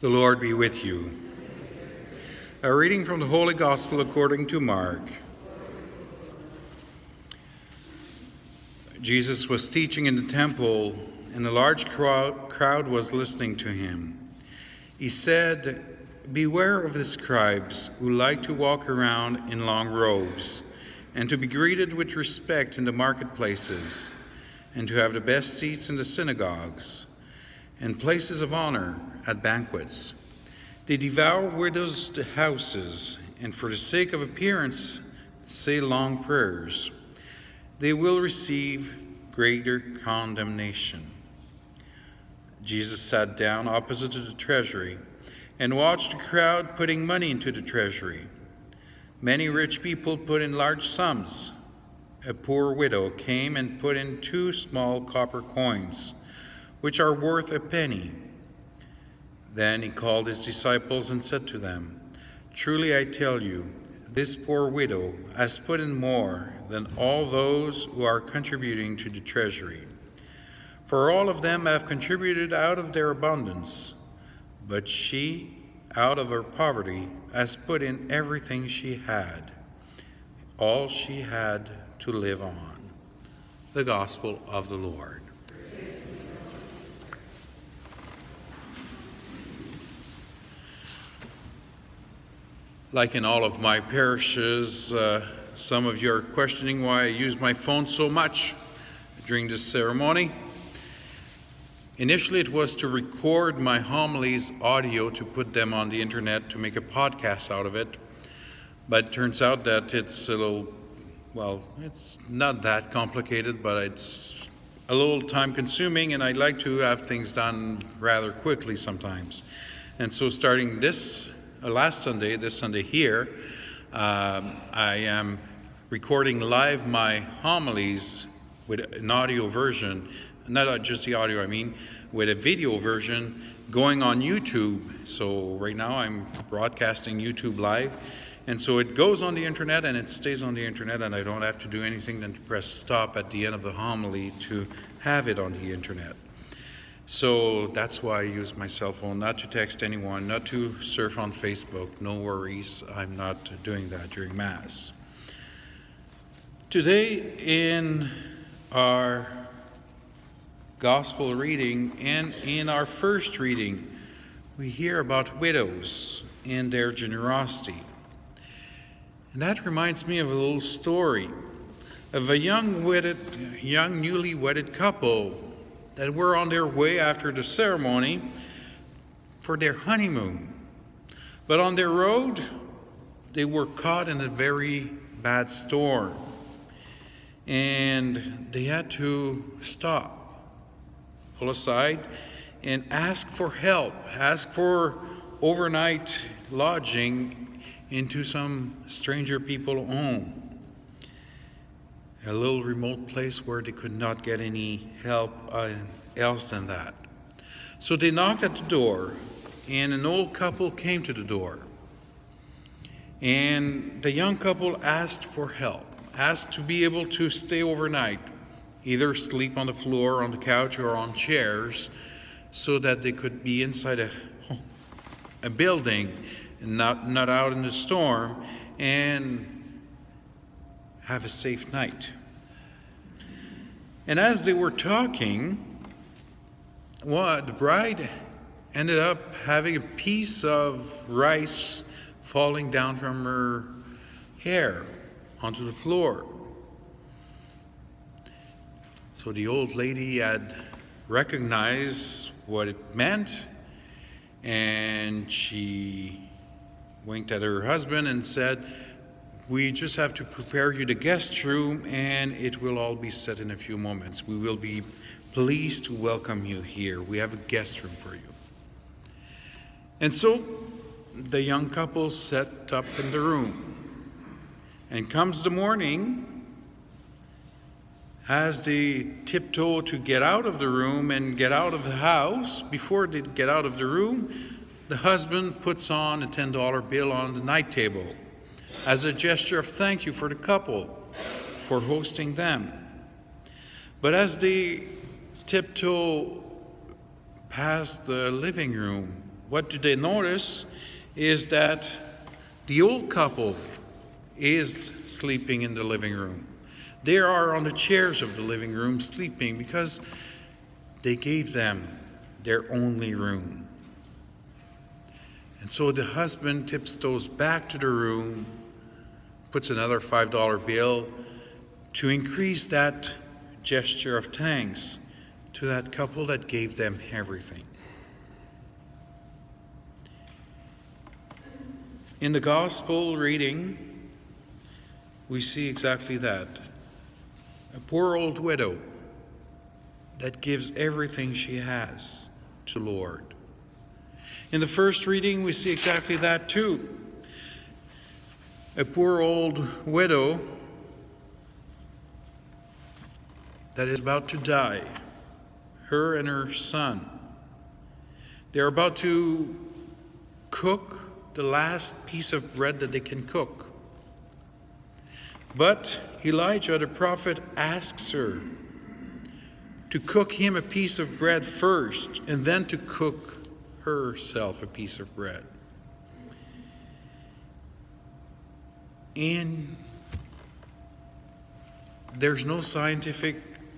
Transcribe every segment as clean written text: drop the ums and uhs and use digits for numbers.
The Lord be with you. A reading from the Holy Gospel according to Mark. Jesus was teaching in the temple, and a large crowd was listening to him. He said, "Beware of the scribes who like to walk around in long robes, and to be greeted with respect in the marketplaces, and to have the best seats in the synagogues, and places of honor at banquets. They devour widows' houses, and for the sake of appearance say long prayers. They will receive greater condemnation." Jesus sat down opposite to the treasury and watched the crowd putting money into the treasury. Many rich people put in large sums. A poor widow came and put in 2 small copper coins, which are worth a penny. Then he called his disciples and said to them, "Truly I tell you, this poor widow has put in more than all those who are contributing to the treasury. For all of them have contributed out of their abundance, but she, out of her poverty, has put in everything she had, all she had to live on." The Gospel of the Lord. Like in all of my parishes, some of you are questioning why I use my phone so much during this ceremony. Initially, it was to record my homilies audio to put them on the internet to make a podcast out of it. But it turns out that it's it's not that complicated, but it's a little time consuming, and I like to have things done rather quickly sometimes. And so starting this Sunday here, I am recording live my homilies with an audio version, not just the audio, with a video version going on YouTube. So right now I'm broadcasting YouTube live, and so it goes on the internet and it stays on the internet, and I don't have to do anything than to press stop at the end of the homily to have it on the internet. So that's why I use my cell phone, not to text anyone, not to surf on Facebook. No worries, I'm not doing that during Mass. Today in our Gospel reading and in our first reading, we hear about widows and their generosity. And that reminds me of a little story of a young newly wedded couple that were on their way after the ceremony for their honeymoon. But on their road, they were caught in a very bad storm, and they had to stop, pull aside, and ask for help, ask for overnight lodging into some stranger people's home. A little remote place where they could not get any help else than that. So they knocked at the door, and an old couple came to the door. And the young couple asked for help, asked to be able to stay overnight, either sleep on the floor, on the couch, or on chairs, so that they could be inside a building and not out in the storm, and have a safe night. And as they were talking, the bride ended up having a piece of rice falling down from her hair onto the floor. So the old lady had recognized what it meant, and she winked at her husband and said, "We just have to prepare you the guest room, and it will all be set in a few moments. We will be pleased to welcome you here. We have a guest room for you." And so the young couple set up in the room. And comes the morning, as they tiptoe to get out of the room and get out of the house, before they get out of the room, the husband puts on a $10 bill on the night table as a gesture of thank you for the couple for hosting them. But as they tiptoe past the living room what do they notice is that the old couple is sleeping in the living room. They are on the chairs of the living room sleeping because they gave them their only room. And so the husband tiptoes back to the room, puts another $5 bill to increase that gesture of thanks to that couple that gave them everything. In the gospel reading, we see exactly that. A poor old widow that gives everything she has to the Lord. In the first reading, we see exactly that too. A poor old widow that is about to die, her and her son. They're about to cook the last piece of bread that they can cook. But Elijah the prophet asks her to cook him a piece of bread first and then to cook herself a piece of bread. And there's no scientific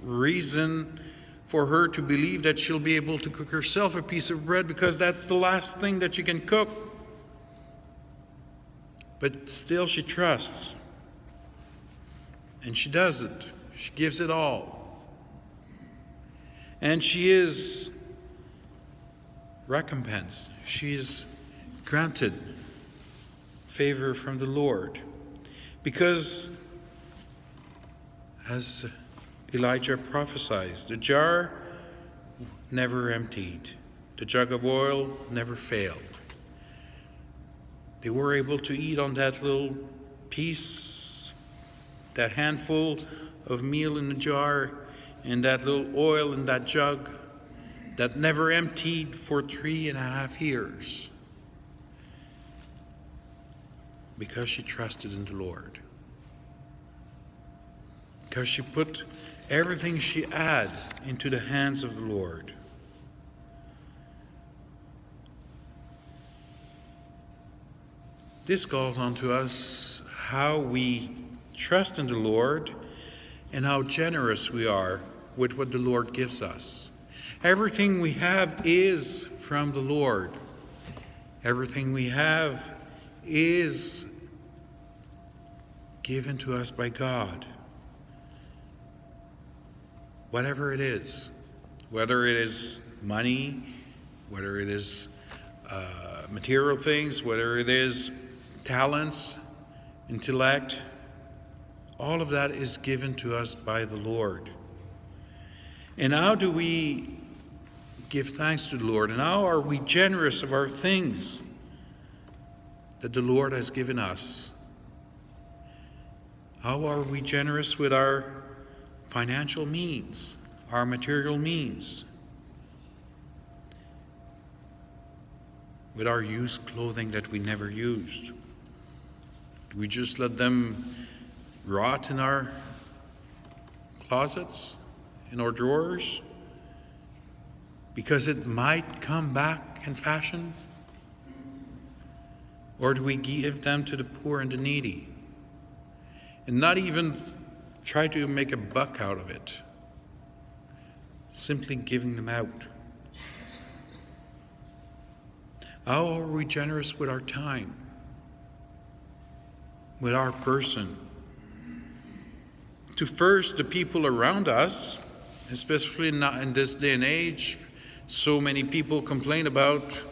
reason for her to believe that she'll be able to cook herself a piece of bread because that's the last thing that you can cook. But still she trusts. And she does it. She gives it all. And she is recompensed. She is granted favor from the Lord. Because, as Elijah prophesies, the jar never emptied. The jug of oil never failed. They were able to eat on that little piece, that handful of meal in the jar, and that little oil in that jug that never emptied for 3.5 years. Because she trusted in the Lord. Because she put everything she had into the hands of the Lord. This calls on to us how we trust in the Lord and how generous we are with what the Lord gives us. Everything we have is from the Lord. Everything we have is given to us by God. Whatever it is, whether it is money, whether it is material things, whether it is talents, intellect, all of that is given to us by the Lord. And how do we give thanks to the Lord? And how are we generous of our things that the Lord has given us? How are we generous with our financial means, our material means, with our used clothing that we never used? Do we just let them rot in our closets, in our drawers, because it might come back in fashion? Or do we give them to the poor and the needy, and not even try to make a buck out of it, simply giving them out? How are we generous with our time, with our person? To first the people around us, especially not in this day and age. So many people complain about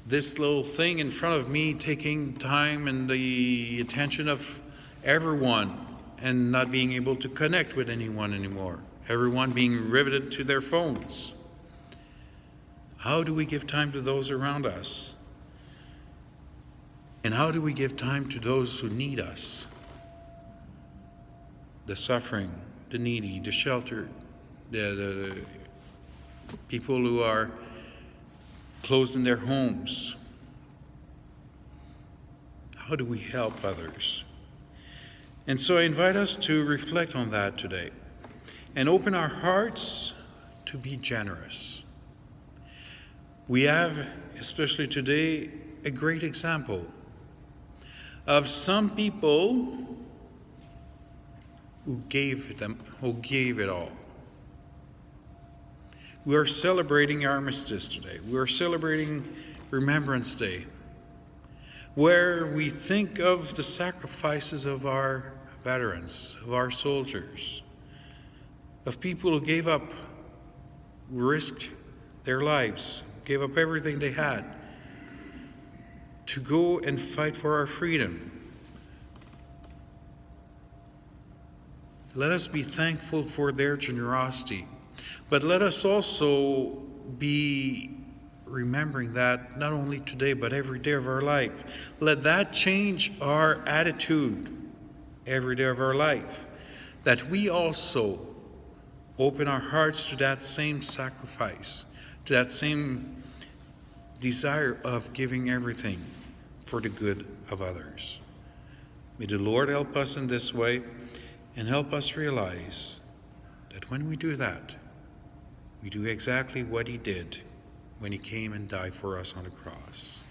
this little thing in front of me taking time and the attention of everyone and not being able to connect with anyone anymore. Everyone being riveted to their phones. How do we give time to those around us? And how do we give time to those who need us? The suffering, the needy, the sheltered, the people who are closed in their homes. How do we help others? And so I invite us to reflect on that today and open our hearts to be generous. We have especially today, a great example of some people who gave it all. We are celebrating Armistice today. We are celebrating Remembrance Day, where we think of the sacrifices of our veterans, of our soldiers, of people who gave up, risked their lives, gave up everything they had to go and fight for our freedom. Let us be thankful for their generosity, but let us also be remembering that not only today, but every day of our life. Let that change our attitude every day of our life, that we also open our hearts to that same sacrifice, to that same desire of giving everything for the good of others. May the Lord help us in this way and help us realize that when we do that, we do exactly what he did when he came and died for us on the cross.